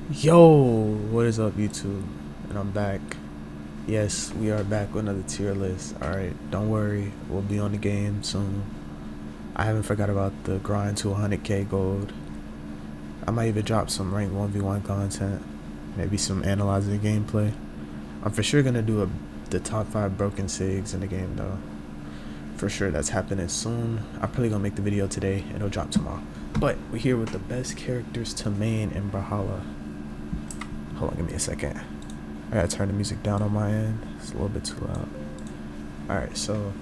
Yo, what is up, YouTube? And I'm back. Yes, we are back with another tier list. Alright, don't worry, we'll be on the game soon. I haven't forgot about the grind to 100k gold. I might even drop some rank 1v1 content, maybe some analyzing gameplay. I'm for sure gonna do the top 5 broken SIGs in the game though. For sure, that's happening soon. I'm probably gonna make the video today, it'll drop tomorrow. But we're here with the best characters to main in Brawlhalla. Hold on, give me a second. I gotta turn the music down on my end. It's a little bit too loud. Alright, so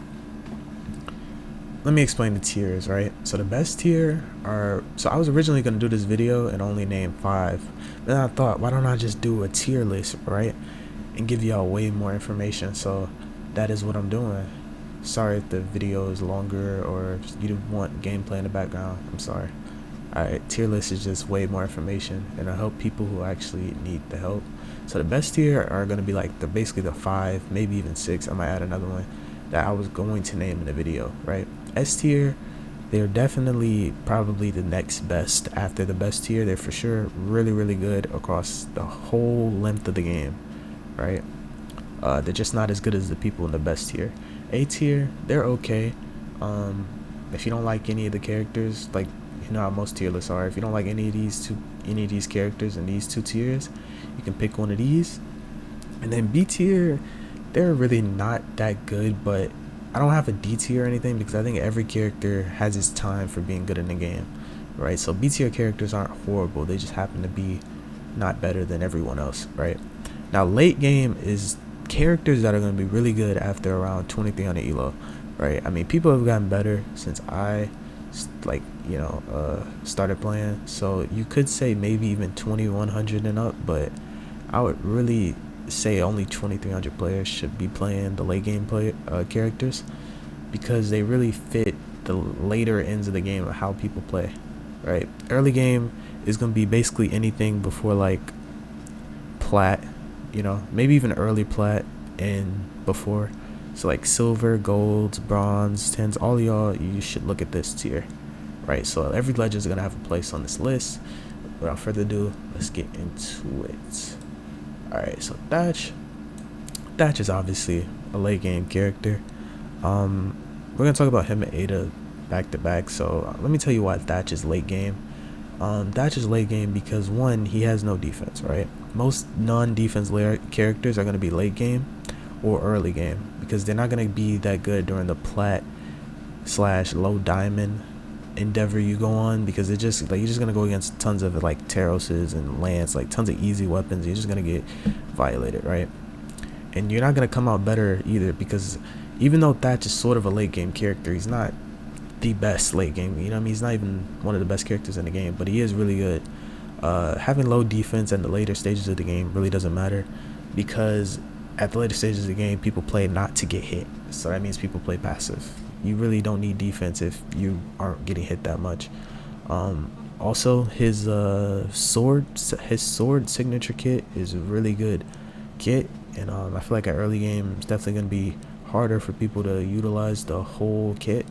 let me explain the tiers, right? So the best tier are, so I was originally gonna do this video and only name 5. Then I thought, why don't I just do a tier list, right? And give y'all way more information. So that is what I'm doing. Sorry if the video is longer or you want gameplay in the background. I'm sorry. Alright, tier list is just way more information and it'll help people who actually need the help. So the best tier are going to be like basically the 5, maybe even 6. I might add another one that I was going to name in the video, right? S tier, they're definitely probably the next best after the best tier. They're for sure really good across the whole length of the game, right? They're just not as good as the people in the best tier. A tier, they're okay. If you don't like any of the characters, like you know how most tier lists are, if you don't like any of these characters in these 2 tiers, you can pick one of these. And then B tier, they're really not that good, but I don't have a D tier or anything because I think every character has its time for being good in the game, right? So B tier characters aren't horrible, they just happen to be not better than everyone else, right? Now late game is characters that are going to be really good after around 2300 elo, right? I mean, people have gotten better since I started playing, so you could say maybe even 2100 and up, but I would really say only 2300 players should be playing the late game characters because they really fit the later ends of the game of how people play, right? Early game is going to be basically anything before like plat, you know, maybe even early plat and before. So like silver, golds, bronze, tens, all y'all, you should look at this tier, right? So every legend is gonna have a place on this list. Without further ado, let's get into it. All right, so Thatch is obviously a late game character. We're gonna talk about him and Ada back to back. So let me tell you why Thatch is late game. Thatch is late game because one, he has no defense, right? Most non-defense characters are gonna be late game or early game because they're not going to be that good during the plat / low diamond endeavor you go on, because it's just like you're just going to go against tons of like Taroses and Lance, like tons of easy weapons. You're just going to get violated, right? And you're not going to come out better either, because even though Thatch is sort of a late game character, he's not the best late game, you know what I mean? He's not even one of the best characters in the game, but he is really good. Having low defense in the later stages of the game really doesn't matter, because at the later stages of the game, people play not to get hit. So that means people play passive. You really don't need defense if you aren't getting hit that much. Also, his sword signature kit is a really good kit, and I feel like at early game it's definitely gonna be harder for people to utilize the whole kit.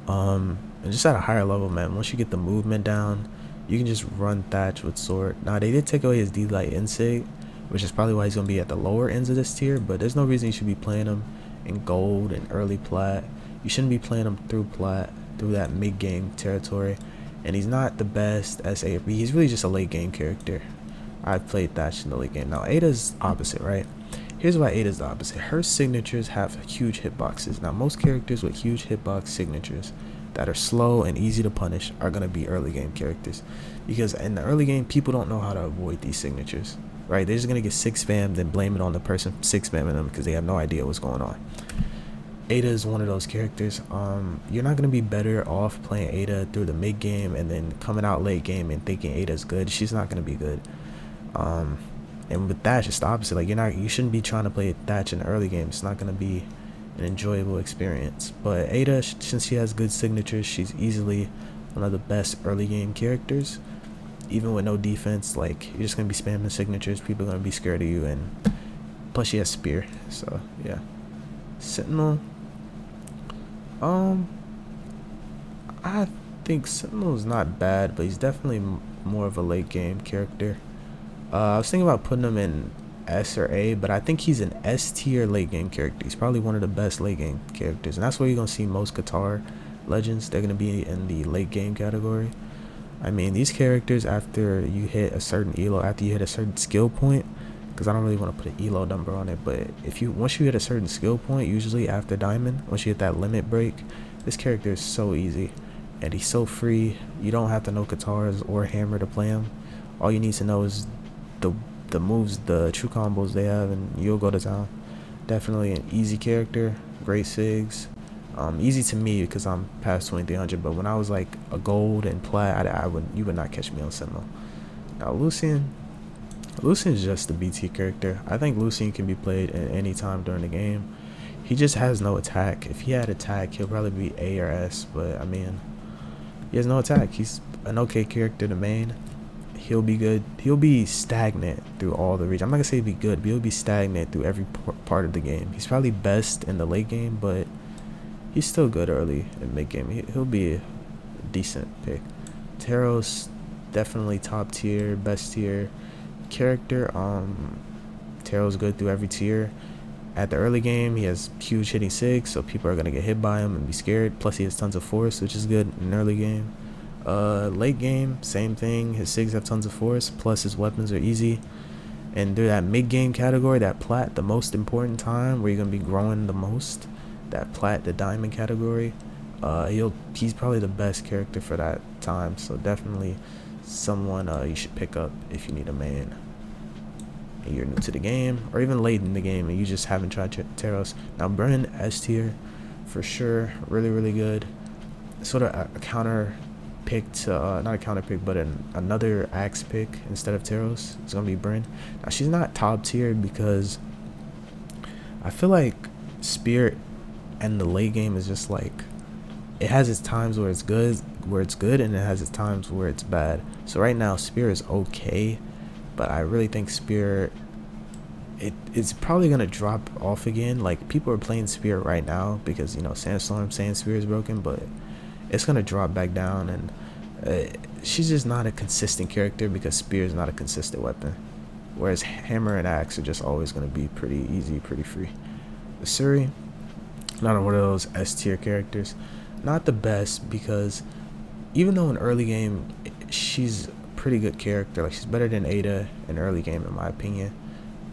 And just at a higher level, man, once you get the movement down, you can just run Thatch with sword. Now they did take away his D-Light Insig, which is probably why he's going to be at the lower ends of this tier, but there's no reason you should be playing him in gold and early plat. You shouldn't be playing him through plat, through that mid-game territory, and he's not the best SA. He's really just a late-game character. I've played Thatch in the late game. Now, Ada's opposite, right? Here's why Ada's the opposite. Her signatures have huge hitboxes. Now, most characters with huge hitbox signatures that are slow and easy to punish are going to be early game characters, because in the early game, people don't know how to avoid these signatures. Right, they're just gonna get 6 spammed, then blame it on the person 6 spamming them because they have no idea what's going on. Ada is one of those characters. You're not gonna be better off playing Ada through the mid game and then coming out late game and thinking Ada's good. She's not gonna be good. And with Thatch, it's the opposite. Like you shouldn't be trying to play Thatch in the early game. It's not gonna be an enjoyable experience. But Ada, since she has good signatures, she's easily one of the best early game characters. Even with no defense, like you're just gonna be spamming signatures, people are gonna be scared of you, and plus she has spear. So yeah. Sentinel, I think Sentinel's not bad, but he's definitely more of a late game character. I was thinking about putting him in S or A, but I think he's an S tier late game character. He's probably one of the best late game characters, and that's where you're gonna see most Qatar legends. They're gonna be in the late game category. I mean, these characters, after you hit a certain elo, after you hit a certain skill point, because I don't really want to put an elo number on it, but if you once you hit a certain skill point, usually after diamond, once you hit that limit break, this character is so easy, and he's so free. You don't have to know Katars or Hammer to play him. All you need to know is the moves, the true combos they have, and you'll go to town. Definitely an easy character, great sigs. Easy to me because I'm past 2300, but when I was like a gold and plat, you would not catch me on Sentinel. Now Lucian is just a BT character. I think Lucian can be played at any time during the game. He just has no attack. If he had attack, he'll probably be A or S, but I mean, he has no attack. He's an okay character to main. He'll be good. He'll be stagnant through all the region. I'm not gonna say he'll be good, but he'll be stagnant through every part of the game. He's probably best in the late game, but he's still good early in mid game. He'll be a decent pick. Taro's definitely top tier, best tier character. Taro's good through every tier. At the early game, he has huge hitting sigs, so people are gonna get hit by him and be scared. Plus, he has tons of force, which is good in early game. Late game, same thing. His sigs have tons of force, plus his weapons are easy. And through that mid game category, that plat, the most important time where you're gonna be growing the most, that plat, the diamond category, he's probably the best character for that time. So definitely someone you should pick up if you need a main and you're new to the game, or even late in the game and you just haven't tried Taros. Now Bren, S tier for sure, really good. Sort of a counter pick to not a counter pick, but another axe pick instead of Taros. It's gonna be Bren. Now she's not top tier because I feel like Spirit and the late game is just like, it has its times where it's good and it has its times where it's bad. So right now Spirit is okay, but I really think Spirit, it's probably gonna drop off again. Like, people are playing Spirit right now because, you know, Sandstorm saying Spirit is broken, but it's gonna drop back down, and she's just not a consistent character because Spear is not a consistent weapon, whereas Hammer and Axe are just always gonna be pretty easy, pretty free. Suri, not one of those S tier characters. Not the best, because even though in early game she's a pretty good character, like she's better than Ada in early game in my opinion.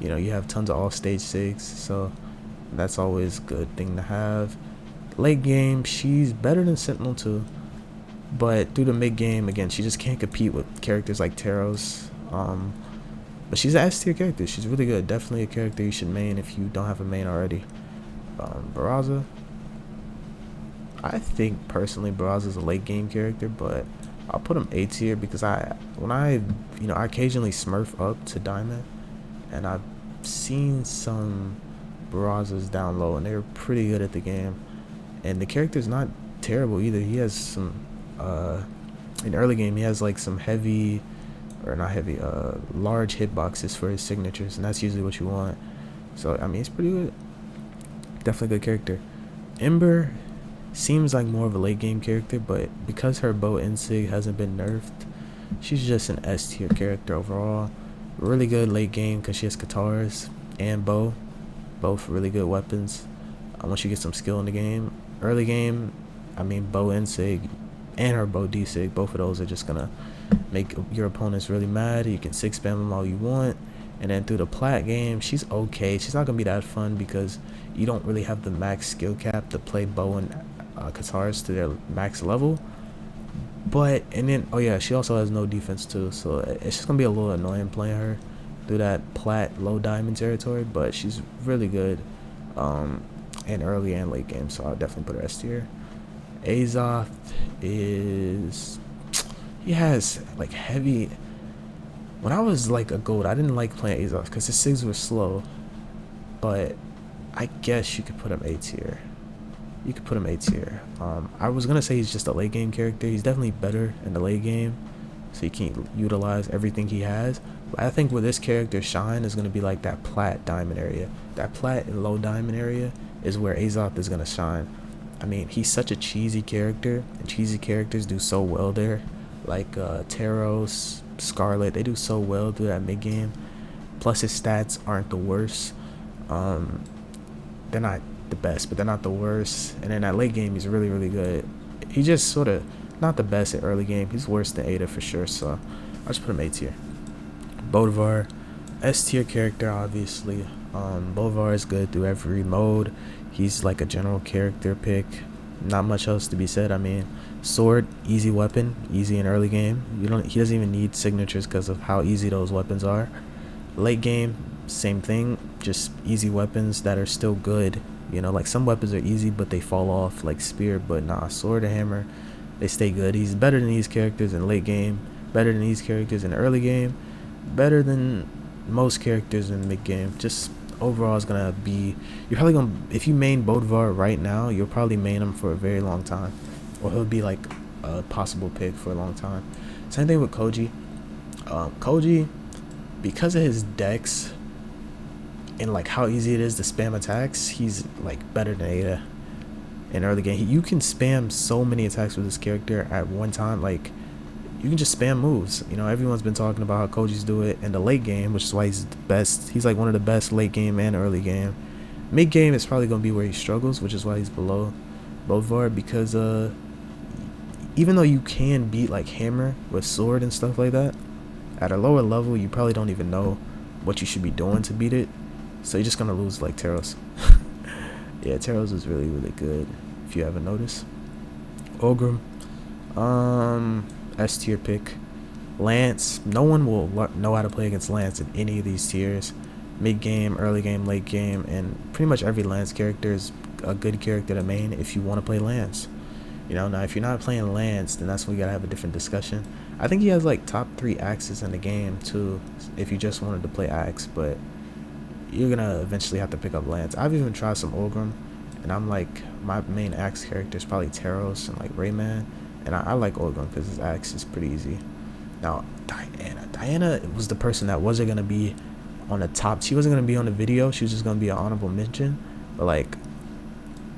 You know, you have tons of off stage sigs, so that's always a good thing to have. Late game, she's better than Sentinel too, but through the mid game, again, she just can't compete with characters like Taros. But she's an S tier character. She's really good. Definitely a character you should main if you don't have a main already. Varaza, I think personally Brawlhalla's a late game character, but I'll put him A tier because I occasionally smurf up to diamond, and I've seen some Brawlhallas down low and they're pretty good at the game, and the character's not terrible either. He has some in early game he has like some heavy, or not heavy, large hitboxes for his signatures, and that's usually what you want. So I mean, it's pretty good. Definitely good character. Ember seems like more of a late game character, but because her bow insig hasn't been nerfed, she's just an S tier character overall. Really good late game because she has Katars and bow, both really good weapons. Once you get some skill in the game, early game, I mean, bow insig and her bow d-sig, both of those are just gonna make your opponents really mad. You can sig spam them all you want. And then through the plat game, she's okay. She's not gonna be that fun because you don't really have the max skill cap to play bow and Katars to their max level. But, and then, oh yeah, she also has no defense too, so it's just gonna be a little annoying playing her through that plat low diamond territory. But she's really good in early and late game, so I'll definitely put her S tier. Azoth is, he has like heavy. When I was like a gold, I didn't like playing Azoth because his sigs were slow, but I guess you could put him A tier. You could put him A tier. I was gonna say he's just a late game character. He's definitely better in the late game, so you can't utilize everything he has. But I think where this character shine is gonna be like that plat diamond area. That plat and low diamond area is where Azoth is gonna shine. I mean, he's such a cheesy character, and cheesy characters do so well there. Like Taros, Scarlett. They do so well through that mid game. Plus his stats aren't the worst. They're not the best, but they're not the worst. And in that late game, he's really, really good. He just sort of not the best at early game. He's worse than Ada for sure. So I'll just put him A tier. Bolvar, S tier character, obviously. Bolvar is good through every mode. He's like a general character pick. Not much else to be said. I mean, sword, easy weapon, easy in early game. He doesn't even need signatures because of how easy those weapons are. Late game, same thing, just easy weapons that are still good. You know, like some weapons are easy but they fall off, like spear, but nah, sword and hammer, they stay good. He's better than these characters in late game, better than these characters in early game, better than most characters in mid game. Just overall is gonna be, you're probably gonna, if you main Bolvar right now, you'll probably main him for a very long time, or he'll be like a possible pick for a long time. Same thing with Koji. Koji, because of his dex and like how easy it is to spam attacks, he's like better than Ada in early game. You can spam so many attacks with this character at one time. Like, you can just spam moves. You know, everyone's been talking about how Koji's do it in the late game, which is why he's the best. He's like one of the best late game and early game. Mid game is probably gonna be where he struggles, which is why he's below Bolvar, because even though you can beat like hammer with sword and stuff like that, at a lower level you probably don't even know what you should be doing to beat it, so you're just gonna lose like Taro's. Yeah, Taro's is really, really good if you haven't noticed. Ogrim, S tier pick. Lance, no one will know how to play against Lance in any of these tiers. Mid game, early game, late game, and pretty much every Lance character is a good character to main if you want to play Lance. You know, now if you're not playing Lance, then that's when we gotta have a different discussion. I think he has like top 3 axes in the game too, if you just wanted to play axe, but you're gonna eventually have to pick up Lance. I've even tried some Ogrim, and I'm like, my main axe character is probably Taros and like Rayman, and I like Ogrim because his axe is pretty easy. Now Diana was the person that wasn't gonna be on the top. She wasn't gonna be on the video. She was just gonna be an honorable mention, but like,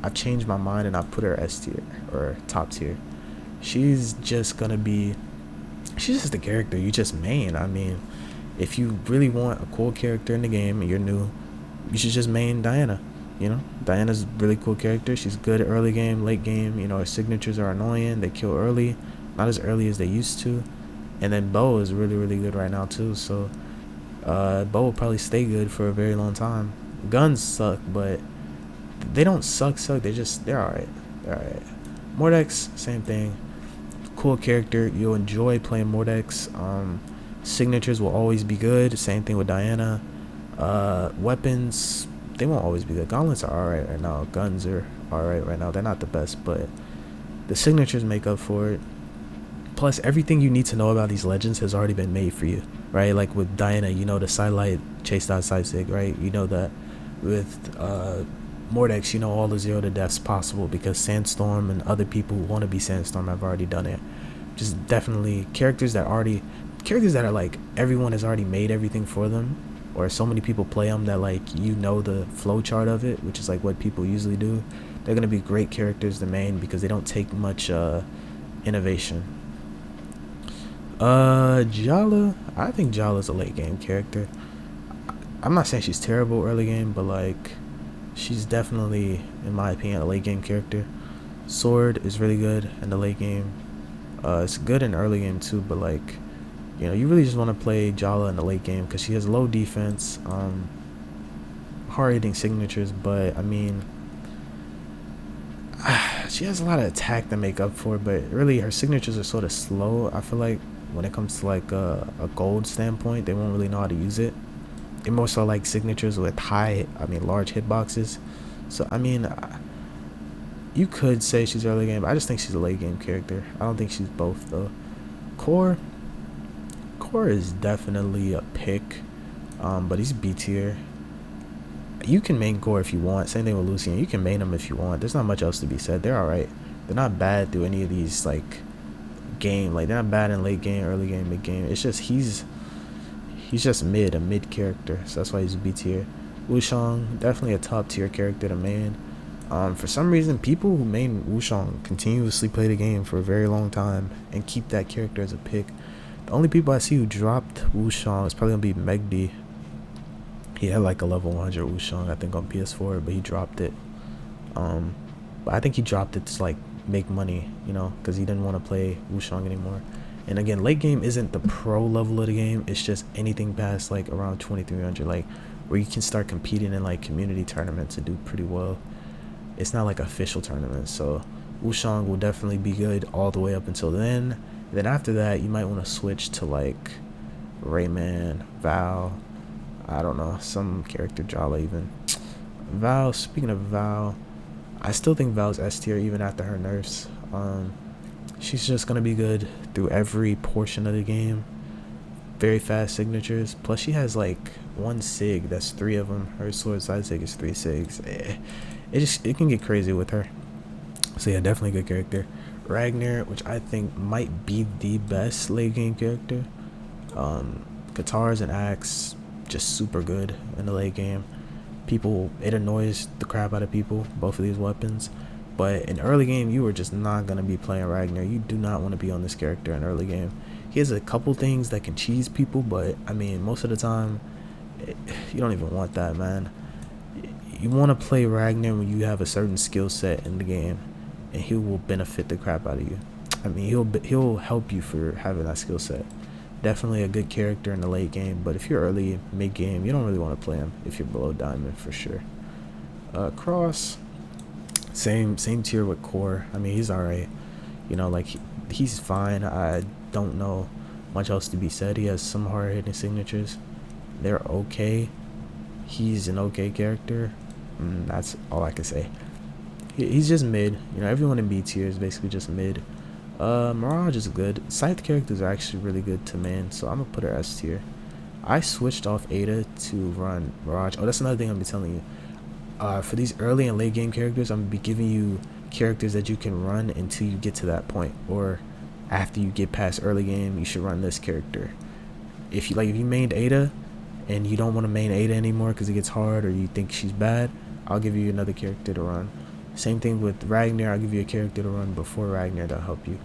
I've changed my mind and I put her S tier or top tier. She's just gonna be, she's just a character you just main. I mean, if you really want a cool character in the game and you're new, you should just main Diana. You know, Diana's a really cool character. She's good at early game, late game. You know, her signatures are annoying. They kill early, not as early as they used to. And then Bo is really, really good right now too. So Bo will probably stay good for a very long time. Guns suck, but they don't suck. They're alright. They're alright. Mordex, same thing. Cool character. You'll enjoy playing Mordex. Signatures will always be good. Same thing with Diana. Weapons, they won't always be good. Gauntlets are alright right now. Guns are alright right now. They're not the best, but the signatures make up for it. Plus, everything you need to know about these legends has already been made for you, right? Like with Diana, you know the sidelight chase dot side sig, right? You know that. With Mordex, you know all the 0 to deaths possible because Sandstorm and other people who want to be Sandstorm have already done it. Just definitely characters that are like everyone has already made everything for them, or so many people play them that like you know the flow chart of it, which is like what people usually do. They're gonna be great characters to main because they don't take much innovation. Jala, I think Jala's a late game character. I'm not saying she's terrible early game, but like she's definitely, in my opinion, a late game character. Sword is really good in the late game. It's good in early game too, but like, you know, you really just want to play Jala in the late game because she has low defense, hard hitting signatures, but I mean, she has a lot of attack to make up for it, but really her signatures are sort of slow. I feel like when it comes to like a gold standpoint, they won't really know how to use it. They're more so like signatures with large hitboxes. So I mean, you could say she's early game, but I just think she's a late game character. I don't think she's both though. Core is definitely a pick, but he's B tier. You can main Core if you want. Same thing with Lucian. You can main them if you want. There's not much else to be said. They're alright. They're not bad through any of these like game. Like they're not bad in late game, early game, mid game. It's just he's just a mid character. So that's why he's B tier. Wushong, definitely a top tier character to main. For some reason, people who main Wushong continuously play the game for a very long time and keep that character as a pick. The only people I see who dropped Wushong is probably gonna be Megdi. He had like a level 100 Wushong, I think, on PS4, but he dropped it. But I think he dropped it to like make money, you know, because he didn't want to play Wushong anymore. And again, late game isn't the pro level of the game. It's just anything past like around 2300, like where you can start competing in like community tournaments and do pretty well. It's not like official tournaments, so Wushong will definitely be good all the way up until then. Then after that, you might want to switch to like Rayman, Val, I don't know, some character, Jala even. Val, speaking of Val, I still think Val's S tier even after her nerfs. She's just gonna be good through every portion of the game. Very fast signatures. Plus she has like one sig, that's 3 of them. Her sword side sig is 3 sigs. It can get crazy with her. So yeah, definitely good character. Ragnar, which I think might be the best late game character. Guitars and axe, just super good in the late game. It annoys the crap out of people, both of these weapons. But in early game, you are just not going to be playing Ragnar. You do not want to be on this character in early game. He has a couple things that can cheese people, but I mean, most of the time, you don't even want that, man. You want to play Ragnar when you have a certain skill set in the game, and he will benefit the crap out of you. I mean, he'll help you for having that skill set. Definitely a good character in the late game, but if you're early, mid game, you don't really want to play him if you're below diamond for sure. Cross, same tier with Core. I mean, he's alright. You know, like he's fine. I don't know much else to be said. He has some hard hitting signatures. They're okay. He's an okay character. That's all I can say. He's just mid. You know, everyone in B tier is basically just mid. Mirage is good. Scythe characters are actually really good to main, so I'm gonna put her S tier. I switched off Ada to run Mirage. Oh, that's another thing I'm be telling you. For these early and late game characters, I'm gonna be giving you characters that you can run until you get to that point, or after you get past early game, you should run this character. If you mained Ada and you don't want to main Ada anymore because it gets hard or you think she's bad, I'll give you another character to run. Same thing with Ragnar. I'll give you a character to run before Ragnar to help you.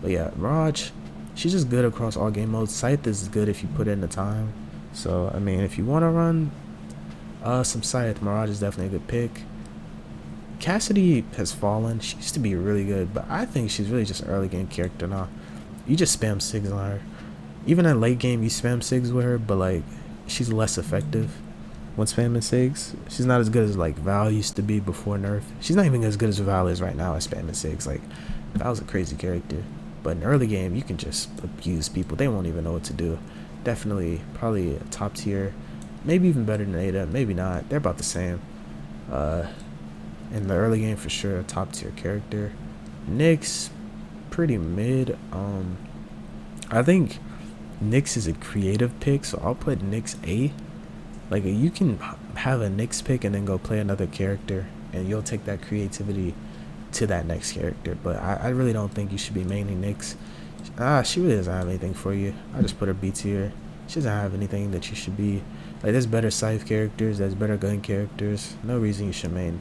But yeah, Mirage, she's just good across all game modes. Scythe is good if you put in the time. So I mean, if you want to run some Scythe, Mirage is definitely a good pick. Cassidy has fallen. She used to be really good, but I think she's really just an early game character now. You just spam SIGs on her. Even in late game, you spam SIGs with her, but like she's less effective when spamming SIGs. She's not as good as like Val used to be before nerf. She's not even as good as Val is right now at spamming SIGs. Like Val's a crazy character, but in early game you can just abuse people. They won't even know what to do. Definitely, probably a top tier, maybe even better than Ada. Maybe not. They're about the same. In the early game for sure, a top tier character. Nyx, pretty mid. I think Nyx is a creative pick, so I'll put Nyx A. Like you can have a Nyx pick and then go play another character, and you'll take that creativity to that next character. But I really don't think you should be maining Nyx. She really doesn't have anything for you. I just put her B tier. She doesn't have anything that you should be. Like there's better Scythe characters, there's better gun characters. No reason you should main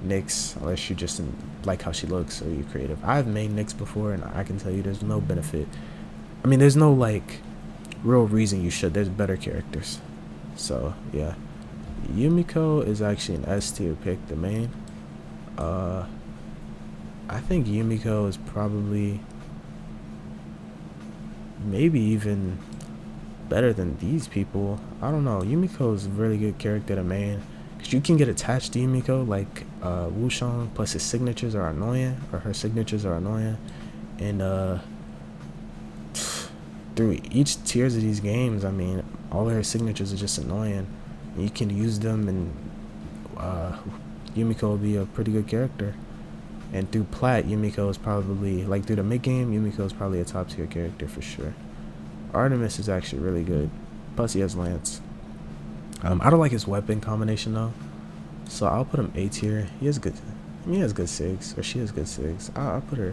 Nyx unless you just like how she looks or you're creative. I've mained Nyx before and I can tell you there's no benefit. I mean, there's no like real reason you should. There's better characters. So yeah, Yumiko is actually an S tier pick, the main. I think Yumiko is probably maybe even better than these people. I don't know. Yumiko is a really good character to main because you can get attached to Yumiko like Wushong, plus his signatures are annoying, or her signatures are annoying, and through each tiers of these games, I mean, all of her signatures are just annoying. You can use them, and Yumiko will be a pretty good character. And through Plat, Yumiko is probably, like through the mid game, Yumiko is probably a top tier character for sure. Artemis is actually really good. Plus he has Lance. I don't like his weapon combination though, so I'll put him A tier. He has good SIGs, or she has good SIGs. I'll put her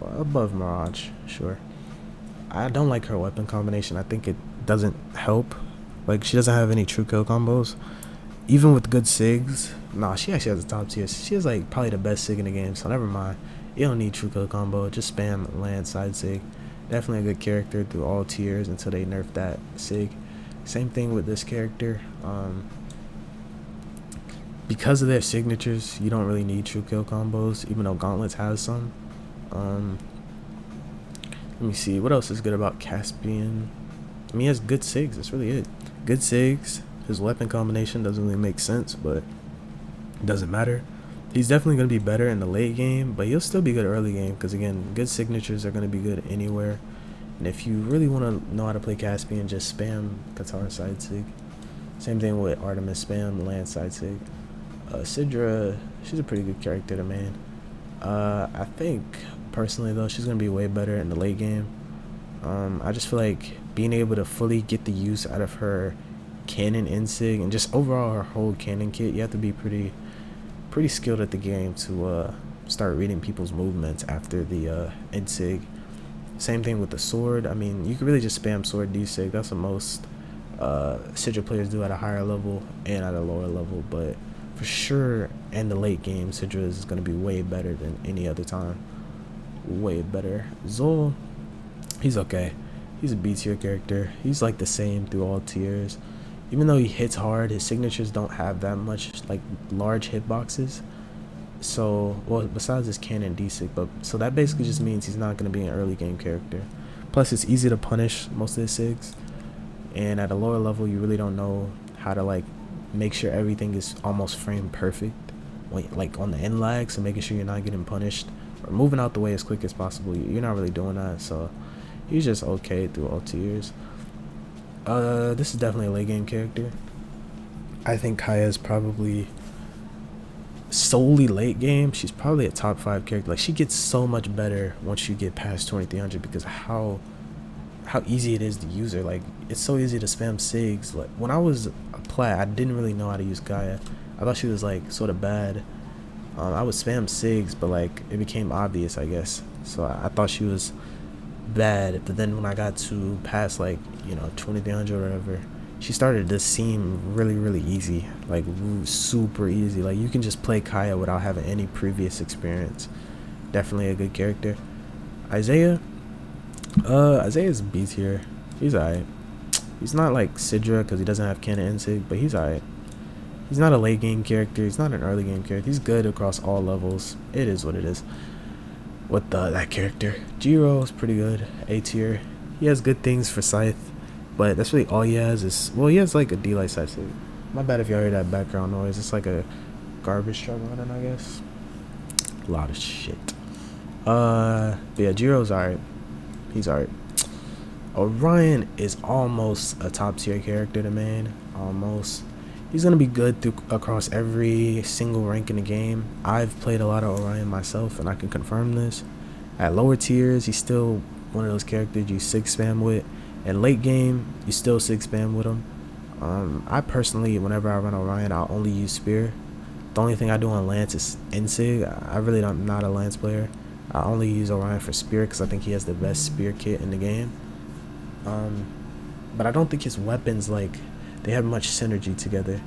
above Mirage, sure. I don't like her weapon combination. I think it doesn't help. Like she doesn't have any true kill combos. Even with good SIGs, nah, she actually has a top tier. She has like probably the best SIG in the game, so never mind. You don't need true kill combo. Just spam Lance side SIG. Definitely a good character through all tiers until they nerfed that sig. Same thing with this character. Because of their signatures, you don't really need true kill combos, even though Gauntlets has some. Let me see, what else is good about Caspian? I mean, he has good sigs, that's really it. Good sigs. His weapon combination doesn't really make sense, but it doesn't matter. He's definitely going to be better in the late game, but he'll still be good early game, because again, good signatures are going to be good anywhere. And if you really want to know how to play Caspian, just spam Katori side sig. Same thing with Artemis, spam Lance side sig. Sidra, she's a pretty good character to main. I think personally though, she's gonna be way better in the late game. I just feel like being able to fully get the use out of her cannon insig and just overall her whole cannon kit, you have to be pretty skilled at the game to start reading people's movements after the insig. Same thing with the sword. I mean, you can really just spam sword D-sig. That's what most Sidra players do at a higher level and at a lower level, but for sure in the late game, Sidra is going to be way better than any other time. Way better. Zoll, he's okay. He's a B tier character. He's like the same through all tiers. Even though he hits hard, his signatures don't have that much like large hitboxes. So, well, besides his cannon D-sig, but so that basically just means he's not going to be an early game character. Plus, it's easy to punish most of his sigs, and at a lower level, you really don't know how to like make sure everything is almost frame perfect, like on the end lag. So making sure you're not getting punished or moving out the way as quick as possible. You're not really doing that. So he's just okay through all tiers. This is definitely a late game character. I think Kaya is probably solely late game. She's probably a top 5 character. Like, she gets so much better once you get past 2300 because how easy it is to use her. Like, it's so easy to spam sigs. Like, when I was a plat, I didn't really know how to use Kaya. I thought she was like sort of bad. I would spam sigs, but like it became obvious, I guess. So I thought she was bad, but then when I got to past like 2300 or whatever, she started to seem really easy, like super easy. Like, you can just play Kaya without having any previous experience. Definitely a good character. Isaiah's B tier. He's alright. He's not like Sidra because he doesn't have cannon insig, but he's alright. He's not a late game character. He's not an early game character. He's good across all levels. It is what it is. With that character, Jiro is pretty good. A tier. He has good things for Scythe, but that's really all he has. Is, well, he has like a D-Light side sig. My bad if y'all hear that background noise. It's like a garbage truck running, I guess. A lot of shit. But yeah, Jiro's alright. He's alright. Orion is almost a top tier character to main. Almost. He's gonna be good across every single rank in the game. I've played a lot of Orion myself, and I can confirm this. At lower tiers, he's still one of those characters you sig spam with. In late game, you still sig spam with him. I personally, whenever I run Orion, I'll only use Spear. The only thing I do on Lance is Insig. I really don't, I'm not a Lance player. I only use Orion for Spear because I think he has the best Spear kit in the game. But I don't think his weapons, like, they have much synergy together.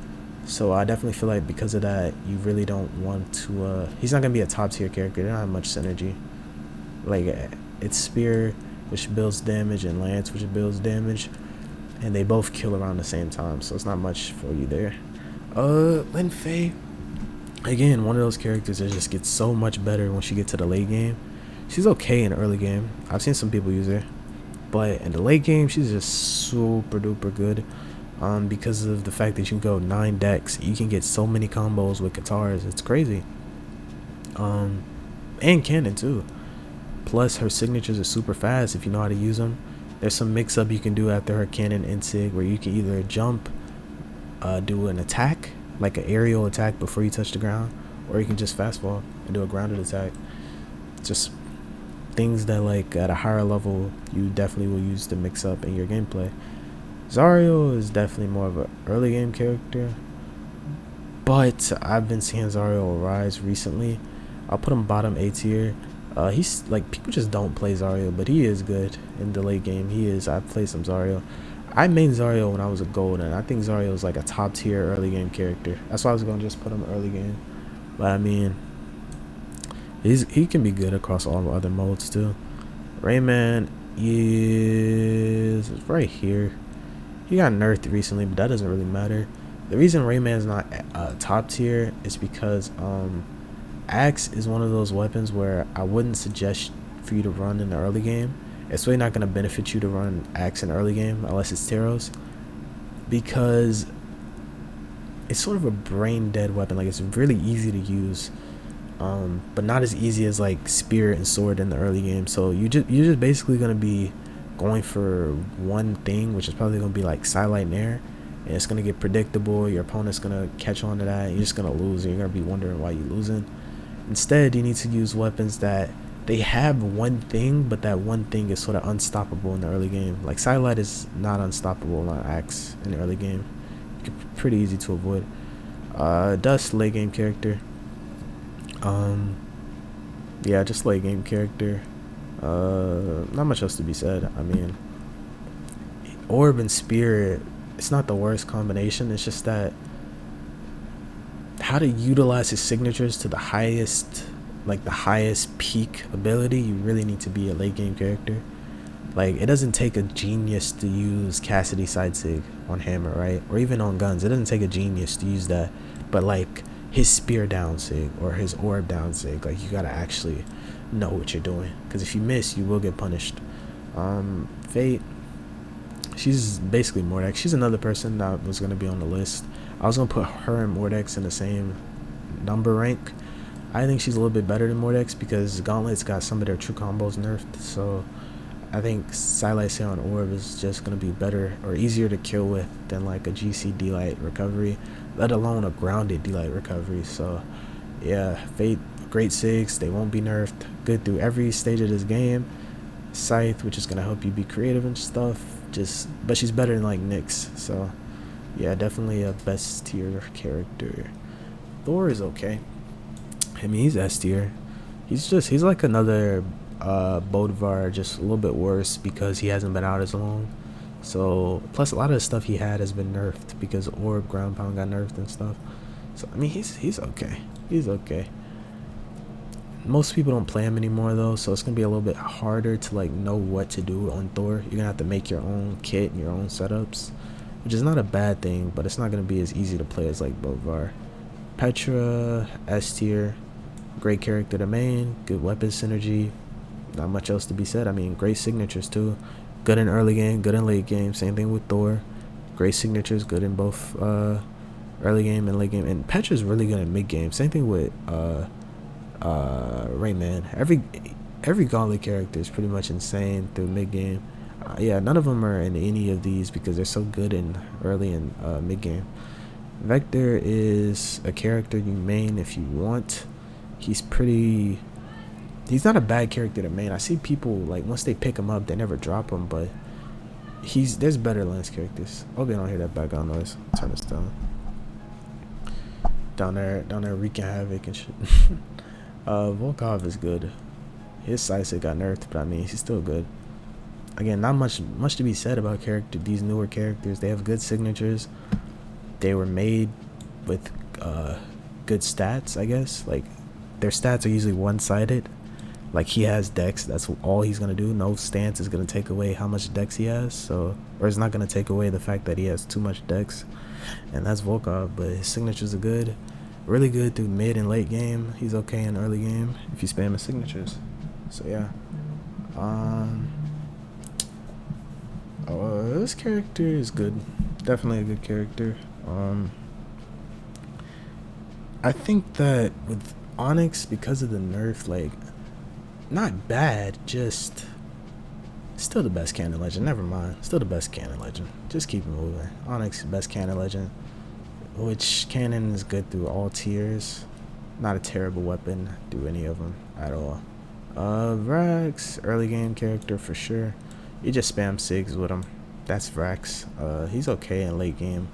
So I definitely feel like because of that, you really don't want to, he's not going to be a top tier character. They don't have much synergy. Like, it's Spear, which builds damage, and Lance, which builds damage. And they both kill around the same time, so it's not much for you there. Linfe, again, one of those characters that just gets so much better once you get to the late game. She's okay in the early game. I've seen some people use her. But in the late game, she's just super duper good. Because of the fact that you can go 9 decks, you can get so many combos with Katars. It's crazy. And cannon too. Plus, her signatures are super fast if you know how to use them. There's some mix-up you can do after her cannon insig where you can either jump, do an attack, like an aerial attack before you touch the ground, or you can just fast fall and do a grounded attack. Just things that, like, at a higher level, you definitely will use to mix up in your gameplay. Zariel is definitely more of an early game character, but I've been seeing Zariel rise recently. I'll put him bottom A tier. He's like, people just don't play Zariel, but he is good in the late game. He is. I've played some Zariel. I mained Zariel when I was a gold, and I think Zariel is like a top tier early game character. That's why I was gonna just put him early game. But I mean, he can be good across all other modes too. Rayman is right here. He got nerfed recently, but that doesn't really matter. The reason Rayman's not top tier is because Axe is one of those weapons where I wouldn't suggest for you to run in the early game. It's really not going to benefit you to run Axe in the early game unless it's Taro's, because it's sort of a brain dead weapon. Like, it's really easy to use, but not as easy as like Spear and Sword in the early game. So you're just basically going to be going for one thing, which is probably going to be like Sidelight and Air, and it's going to get predictable. Your opponent's going to catch on to that. You're just going to lose, and you're going to be wondering why you're losing. Instead, you need to use weapons that they have one thing, but that one thing is sort of unstoppable in the early game. Like Sidelight is not unstoppable on Axe in the early game. Pretty easy to avoid. Dust, late game character. Yeah, just late game character. Not much else to be said. I mean, Orb and Spear, it's not the worst combination. It's just that how to utilize his signatures to the highest, like the highest peak ability, you really need to be a late game character. Like, it doesn't take a genius to use Cassidy side sig on hammer, right? Or even on guns. It doesn't take a genius to use that. But like his spear down sig or his orb down sig, like, you gotta actually know what you're doing, because if you miss, you will get punished. Fate, she's basically Mordex. She's another person that was gonna be on the list. I was gonna put her and Mordex in the same number rank. I think she's a little bit better than Mordex because Gauntlet's got some of their true combos nerfed, so I think Sidelight Sail on Orb is just going to be better or easier to kill with than like a GC D-Light recovery, let alone a grounded D-Light recovery. So yeah, Fate, great SIGs, they won't be nerfed, good through every stage of this game. Scythe, which is going to help you be creative and stuff, but she's better than like Nyx, so yeah, definitely a best tier character. Thor is okay. I mean, he's S tier. He's like another Bolvar, just a little bit worse because he hasn't been out as long. So plus a lot of the stuff he had has been nerfed because Orb ground pound got nerfed and stuff. So I mean, he's okay. He's okay. Most people don't play him anymore though, so it's gonna be a little bit harder to like know what to do on Thor. You're gonna have to make your own kit and your own setups, which is not a bad thing, but it's not gonna be as easy to play as like Bolvar. Petra, S tier, great character to main, good weapon synergy, not much else to be said. I mean, great signatures too, good in early game, good in late game. Same thing with Thor, great signatures, good in both early game and late game. And Petra's really good in mid game. Same thing with Rayman. Every Gauntlet character is pretty much insane through mid game. Yeah, none of them are in any of these because they're so good in early and mid game. Vector is a character you main if you want. He's not a bad character to main. I see people, like, once they pick him up, they never drop him, but there's better lance characters. I hope you don't hear that background noise. Turn this down. Down there wreaking havoc and shit. Volkov is good. His sideset got nerfed, but I mean, he's still good. Again, not much to be said about these newer characters. They have good signatures. They were made with good stats, I guess. Like, their stats are usually one-sided. Like, he has dex, that's all he's gonna do. No stance is gonna take away how much dex he has, so, or it's not gonna take away the fact that he has too much dex. And that's Volkov, but his signatures are good, really good through mid and late game. He's okay in early game if you spam his signatures. So yeah, this character is good, definitely a good character. I think that with Onyx, because of the nerf, like, not bad, just still the best canon legend. Never mind, still the best canon legend. Just keep it moving. Onyx, best canon legend, which canon is good through all tiers. Not a terrible weapon through any of them at all. Vrax, early game character for sure. You just spam SIGs with him. That's Vrax. He's okay in late game,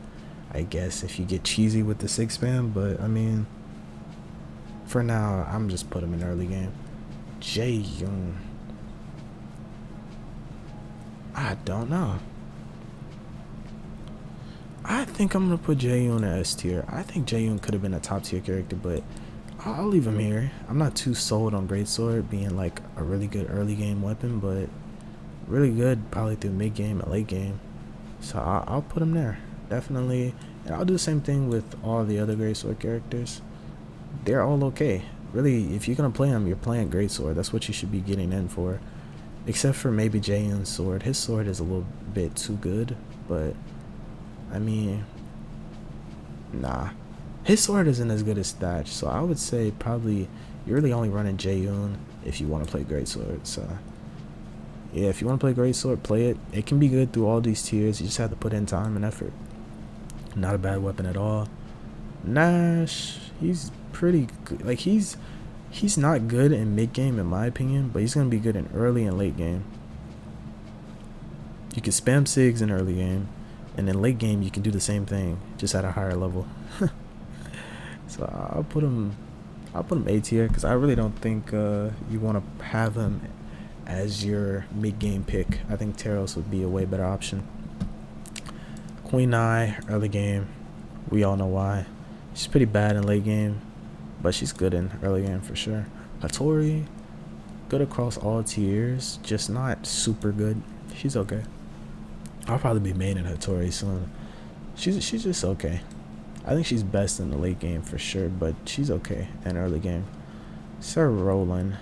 I guess, if you get cheesy with the SIG spam, but I mean, for now, I'm just put him in early game. Jae-yoon, I don't know. I think I'm gonna put Jae-yoon in S tier. I think Jae-yoon could have been a top tier character, but I'll leave him here. I'm not too sold on Greatsword being like a really good early game weapon, but really good probably through mid game and late game. So I'll put him there definitely, and I'll do the same thing with all the other greatsword characters. They're all okay. Really, if you're gonna play them, you're playing greatsword. That's what you should be getting in for. Except for maybe Jaehyun's sword. His sword is a little bit too good, but I mean, nah. His sword isn't as good as Thatch, so I would say probably you're really only running Jaehyun if you want to play greatsword. So yeah, if you want to play greatsword, play it. It can be good through all these tiers. You just have to put in time and effort. Not a bad weapon at all. Nash, he's pretty good. Like he's not good in mid game in my opinion, but he's gonna be good in early and late game. You can spam SIGs in early game, and in late game you can do the same thing, just at a higher level. So I'll put him A tier because I really don't think you want to have him as your mid game pick. I think Taros would be a way better option. Queen Eye early game, we all know why. She's pretty bad in late game, but she's good in early game for sure. Katori, good across all tiers, just not super good. She's okay. I'll probably be maining Hattori soon. She's just okay. I think she's best in the late game for sure, but she's okay in early game. Sir Roland,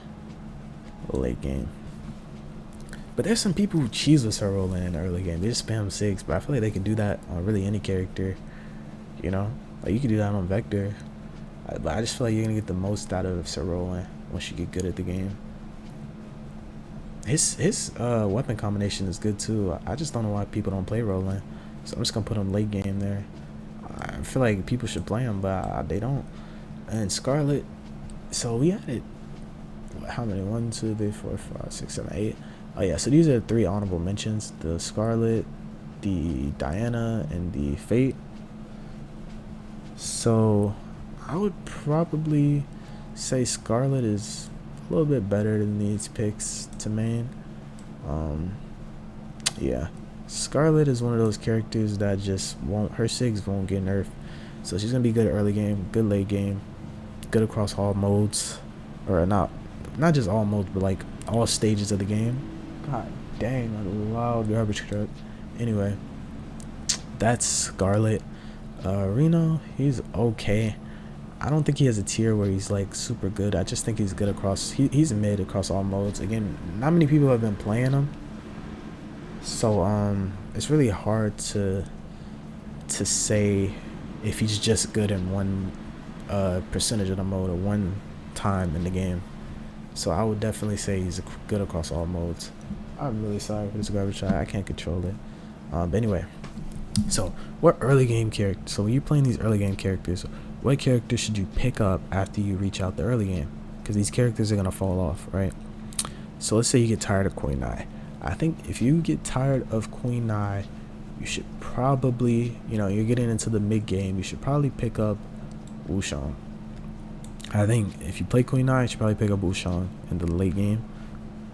late game. But there's some people who cheese with Sir Roland in the early game. They just spam SIGs, but I feel like they can do that on really any character. You know, like you can do that on Vector. But I just feel like you're gonna get the most out of Sir Roland once you get good at the game. His weapon combination is good too. I just don't know why people don't play Roland, so I'm just gonna put him late game there. I feel like people should play him, but they don't. And Scarlett, so we had it. How many? 1, 2, 3, 4, 5, 6, 7, 8. Oh yeah, so these are 3 honorable mentions: the Scarlett, the Diana, and the Fate. So I would probably say Scarlett is a little bit better than these picks to main. Yeah, Scarlett is one of those characters that just won't, her SIGs won't get nerfed. So she's gonna be good early game, good late game, good across all modes, or not just all modes, but like all stages of the game. God dang, a loud garbage truck. Anyway, that's Scarlett. Reno, he's okay. I don't think he has a tier where he's like super good. I just think he's good across, he's mid across all modes. Again, not many people have been playing him, so it's really hard to say if he's just good in one percentage of the mode or one time in the game. So I would definitely say he's good across all modes. I'm really sorry for this garbage shot. I can't control it. But anyway, so what early game character? So when you're playing these early game characters, what character should you pick up after you reach out the early game? Because these characters are gonna fall off, right? So let's say you get tired of Queen Eye. I think if you get tired of Queen Eye, you should probably, you're getting into the mid game, you should probably pick up Wushong. I think if you play Queen Eye, you should probably pick up Wushong in the late game,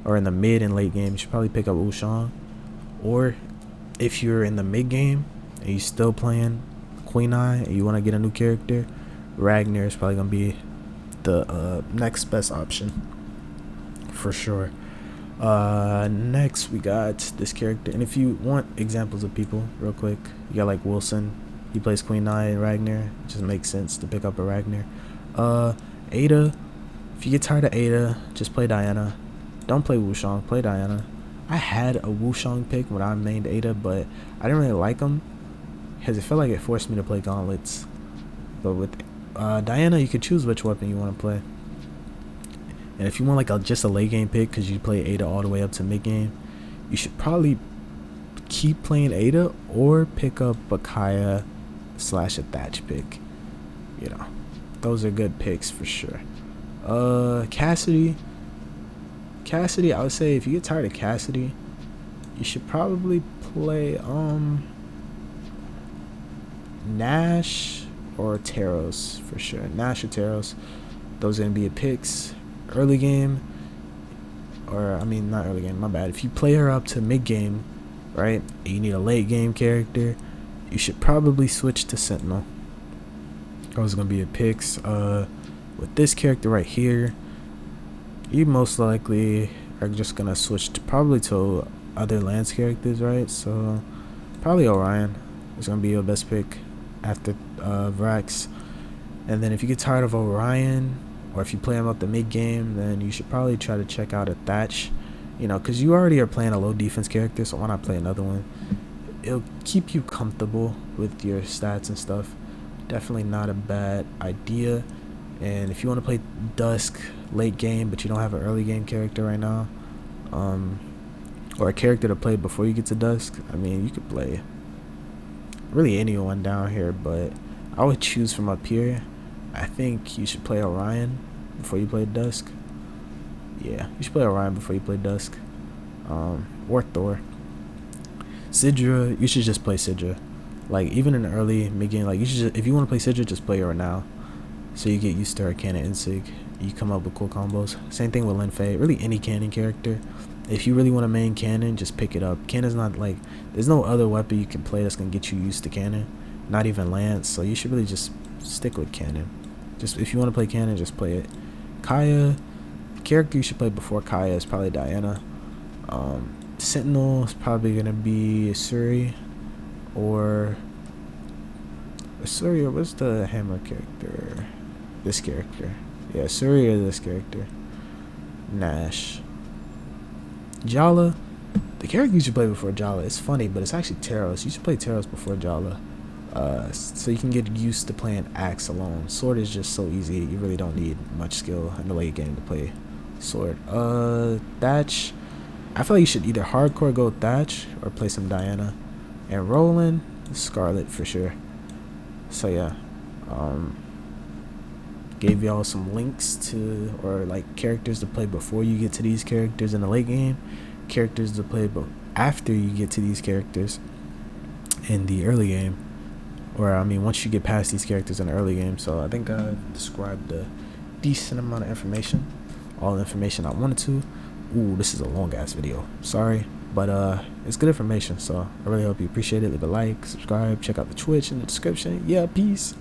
or in the mid and late game. You should probably pick up Wushong. Or if you're in the mid game and you're still playing Queen Eye and you want to get a new character, Ragnar is probably gonna be the next best option for sure. Next we got this character, and if you want examples of people real quick, you got like Wilson. He plays Queen Eye and Ragnar. It just makes sense to pick up a Ragnar. Ada, if you get tired of Ada, just play Diana. Don't play Wushong, play Diana. I had a Wushong pick when I mained Ada, but I didn't really like him because it felt like it forced me to play gauntlets. But with Diana, you can choose which weapon you want to play. And if you want like just a late game pick because you play Ada all the way up to mid game, you should probably keep playing Ada or pick up a Kaya / a Thatch pick. Those are good picks for sure. Cassidy, I would say if you get tired of Cassidy, you should probably play Nash or Taros for sure. Nash or Taros, those are gonna be your picks. Early game, or I mean not early game, my bad. If you play her up to mid game, right, and you need a late game character, you should probably switch to Sentinel. Those are gonna be your picks. With this character right here, you most likely are just gonna switch to probably to other Lance characters, right? So probably Orion is gonna be your best pick after Vrax. And then if you get tired of Orion, or if you play him up the mid game, then you should probably try to check out a Thatch. You know, because you already are playing a low defense character, so why not play another one? It'll keep you comfortable with your stats and stuff. Definitely not a bad idea. And if you want to play Dusk late game, but you don't have an early game character right now, or a character to play before you get to Dusk, I mean, you could play really anyone down here, but I would choose from up here. I think you should play Orion before you play Dusk. Yeah, you should play Orion before you play Dusk, or Thor. Sidra, you should just play Sidra. Like, even in the early mid game, like, you should just, if you want to play Sidra, just play her now, so you get used to her cannon insig. You come up with cool combos. Same thing with Linfe. Really, any cannon character. If you really want a main cannon, just pick it up. Cannon's not like, there's no other weapon you can play that's gonna get you used to cannon. Not even Lance. So you should really just stick with cannon. Just if you want to play cannon, just play it. Kaya, character you should play before Kaya is probably Diana. Sentinel is probably gonna be Suri, or what's the hammer character? This character. Yeah, Suri or this character. Nash. Jala, the character you should play before Jala, it's funny, but it's actually Taro, so you should play Taros before Jala. So you can get used to playing Axe alone. Sword is just so easy, you really don't need much skill in the late game to play Sword. Thatch, I feel like you should either hardcore go Thatch or play some Diana. And Roland, Scarlett for sure. So yeah, gave y'all some links to, or like characters to play before you get to these characters in the late game, characters to play after you get to these characters in the early game, or I mean once you get past these characters in the early game. So I think I described a decent amount of information, all the information I wanted to. Ooh, this is a long ass video, sorry, but it's good information, so I really hope you appreciate it. Leave a like, subscribe, check out the Twitch in the description. Yeah, peace.